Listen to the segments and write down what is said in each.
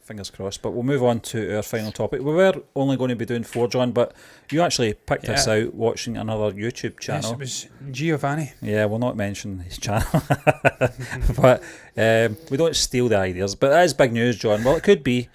fingers crossed. But we'll move on to our final topic. We were only going to be doing 4, John, but you actually picked us out watching another YouTube channel. Yes, it was Giovanni. Yeah, we'll not mention his channel. But we don't steal the ideas. But that is big news, John. Well, it could be.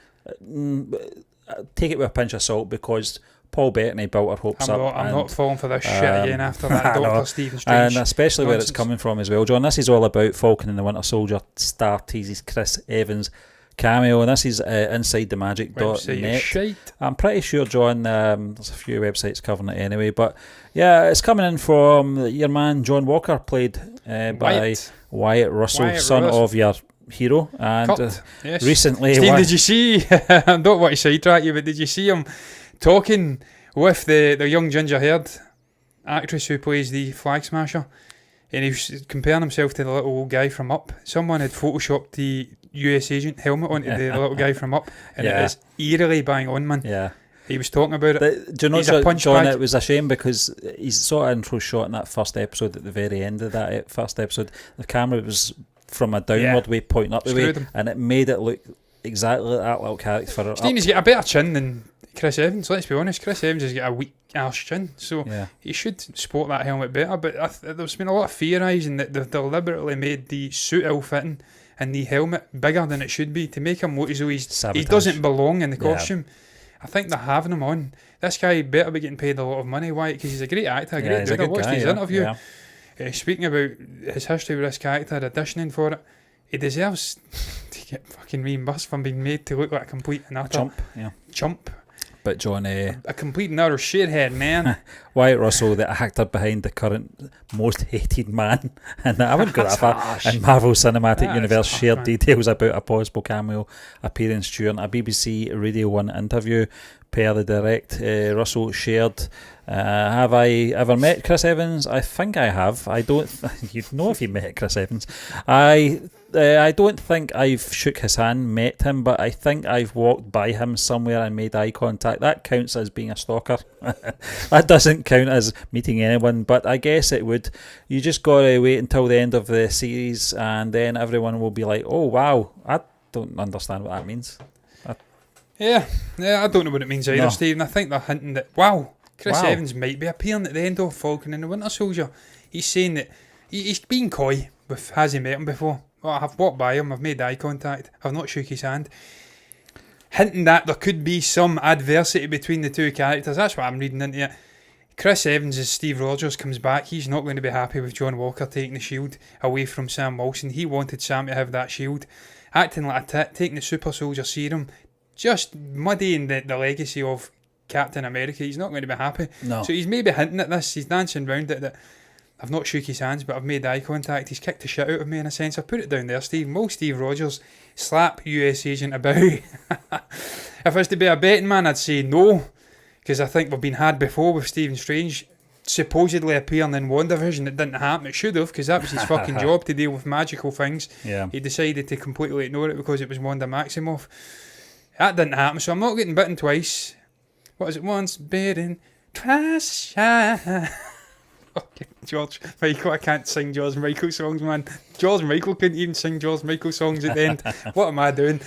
Take it with a pinch of salt, because Paul Bettany built our hopes up. I'm not falling for this shit again after that Dr. Stephen Strange. And especially nonsense. where it's coming from as well, John. This is all about Falcon and the Winter Soldier star Teases Chris Evans cameo, and this is InsideTheMagic.net. I'm pretty sure, John, there's a few websites covering it anyway, but yeah, it's coming in from your man John Walker, played by Wyatt Russell, son of your hero, and recently... Steve, did you see... I don't want to sidetrack you, but did you see him talking with the young ginger-haired actress who plays the Flag Smasher? And he was comparing himself to the little guy from Up. Someone had photoshopped the US agent helmet onto the little guy from Up, and it is eerily bang on, man. Yeah. He was talking about it. Do you know, John, it was a shame because he's sort of intro shot in that first episode. At the very end of that first episode, the camera was from a downward way pointing up the way, and it made it look exactly like that little character. Stephen's got a better chin than Chris Evans, let's be honest. Chris Evans has got a weak arse chin, so he should sport that helmet better. But there's been a lot of theorising that they've deliberately made the suit ill-fitting and the helmet bigger than it should be to make him look as though he doesn't belong in the costume. I think they're having him on. This guy better be getting paid a lot of money. Why? Because he's a great actor, a great dude. I watched his interview. Yeah. Speaking about his history with this character, auditioning for it, he deserves to get fucking reimbursed for being made to look like a complete and utter chump. But John, a complete and utter shithead, man. Wyatt Russell, the actor behind the current most hated man, and I wouldn't go that far. And Marvel Cinematic Universe shared details about a possible cameo appearance during a BBC Radio 1 interview. Per the direct, Russell shared, have I ever met Chris Evans? I think I have. I don't... You'd know if you met Chris Evans. I don't think I've shook his hand, met him, but I think I've walked by him somewhere and made eye contact. That counts as being a stalker. That doesn't count as meeting anyone, but I guess it would. You just got to wait until the end of the series, and then everyone will be like, oh, wow, I don't understand what that means. Yeah, I don't know what it means either, Stephen. I think they're hinting that, Chris Evans might be appearing at the end of Falcon and the Winter Soldier. He's saying that he's been coy with, has he met him before? Well, I've walked by him, I've made eye contact, I've not shook his hand. Hinting that there could be some adversity between the two characters. That's what I'm reading into it. Chris Evans as Steve Rogers comes back. He's not going to be happy with John Walker taking the shield away from Sam Wilson. He wanted Sam to have that shield. Acting like a tit, taking the super soldier serum, just muddying the legacy of Captain America. He's not going to be happy. No. So he's maybe hinting at this. He's dancing round it that I've not shook his hands, but I've made eye contact. He's kicked the shit out of me in a sense. I put it down there, Steve. Will Steve Rogers slap US agent about? If I was to be a betting man, I'd say no, because I think we've been had before with Stephen Strange supposedly appearing in WandaVision. It didn't happen. It should have, because that was his fucking job, to deal with magical things. Yeah. He decided to completely ignore it because it was Wanda Maximoff. That didn't happen, so I'm not getting bitten twice. What is it? Once bitten, twice shy. Okay, George Michael, I can't sing George Michael songs, man. George Michael couldn't even sing George Michael songs at the end. What am I doing?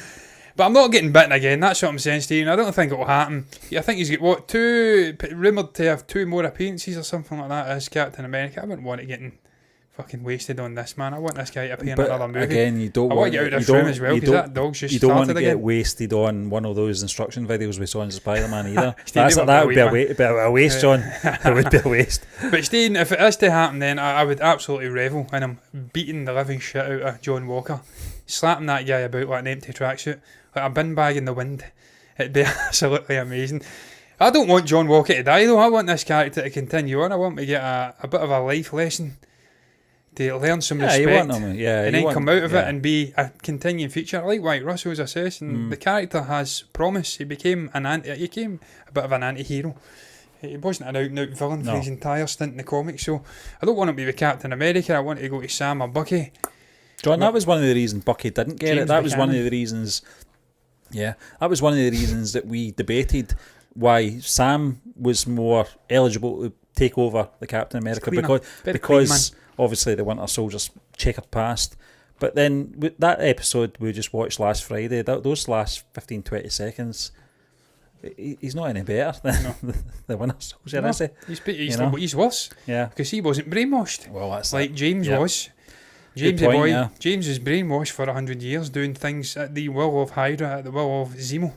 But I'm not getting bitten again, that's what I'm saying, Stephen. I don't think it will happen. I think he's got, rumoured to have 2 more appearances or something like that as Captain America. I wouldn't want it getting fucking wasted on this, man. I want this guy to appear in another movie. Again, you don't want to get out of this room as well, because that dog's just started again. You don't want to get wasted on one of those instruction videos we saw in Spider-Man either. That would be a waste, John. It would be a waste. But Stephen, if it is to happen, then I would absolutely revel in him beating the living shit out of John Walker, slapping that guy about like an empty tracksuit, like a bin bag in the wind. It'd be absolutely amazing. I don't want John Walker to die though. I want this character to continue on. I want to get a bit of a life lesson, to learn some respect, and then come out of it and be a continuing feature. I like Wyatt Russell, as I said, and the character has promise. He became a bit of an anti-hero. He wasn't an out-and-out villain for his entire stint in the comics, so I don't want him to be Captain America. I want to go to Sam or Bucky. John, that was one of the reasons Bucky didn't get it. That was one of the reasons. Yeah, that was one of the reasons that we debated why Sam was more eligible to take over the Captain America, because obviously the Winter Soldier's checkered past, But then that episode we just watched last Friday, those last 15-20 seconds, he's not any better than the Winter Soldier, is he? He's worse. Yeah. Because he wasn't brainwashed. Well, that's like James was. James James was brainwashed for 100 years, doing things at the will of Hydra, at the will of Zemo.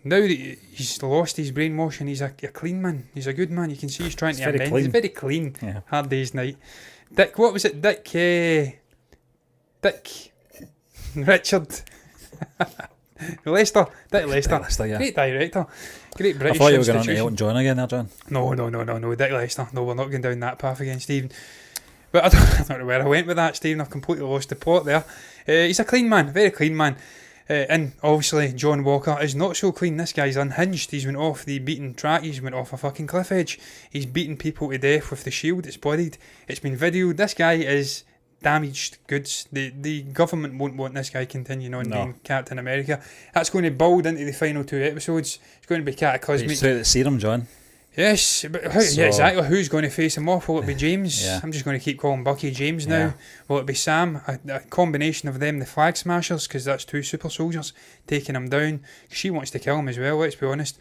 Now that he's lost his brainwashing, he's a clean man. He's a good man. You can see he's trying to amend. He's very clean. Yeah. Hard day's night. Dick, what was it? Dick Richard. Lester. Dick Lester, yeah. Great director. Great British. I thought you were going on to Elton John again there, John. No. Dick Lester. No, we're not going down that path again, Stephen. But I don't know where I went with that, Stephen. I've completely lost the plot there. He's a clean man, very clean man. And obviously, John Walker is not so clean. This guy's unhinged. He's went off the beaten track. He's went off a fucking cliff edge. He's beaten people to death with the shield. It's bloodied. It's been videoed. This guy is damaged goods. The government won't want this guy continuing on being Captain America. That's going to build into the final 2 episodes. It's going to be cataclysmic. It's the serum, John. Yes, but exactly. Who's going to face him off? Will it be James? I'm just going to keep calling Bucky James now. Yeah. Will it be Sam? A combination of them, the Flag Smashers, because that's 2 super soldiers taking him down. She wants to kill him as well, let's be honest.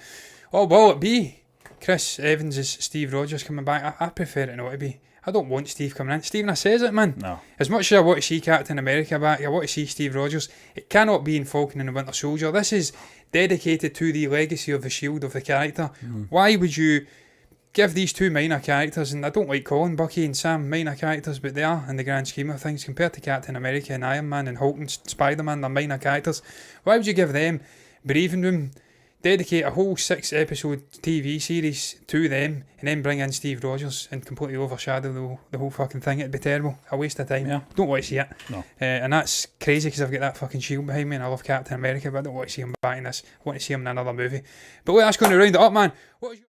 Or will it be Chris Evans as Steve Rogers coming back? I prefer it not to be. I don't want Steve coming in. Stephen, I says it, man. No. As much as I want to see Captain America back, I want to see Steve Rogers. It cannot be in Falcon and the Winter Soldier. This is dedicated to the legacy of the shield of the character. Why would you give these 2 minor characters, and I don't like calling Bucky and Sam minor characters, but they are in the grand scheme of things, compared to Captain America and Iron Man and Hulk and Spider-Man, they're minor characters. Why would you give them breathing room, dedicate a whole 6-episode TV series to them, and then bring in Steve Rogers and completely overshadow the whole fucking thing? It'd be terrible. A waste of time. Yeah. Don't want to see it. No. And that's crazy because I've got that fucking shield behind me and I love Captain America, but I don't want to see him back in this. I want to see him in another movie. But wait, that's going to round it up, man. What is your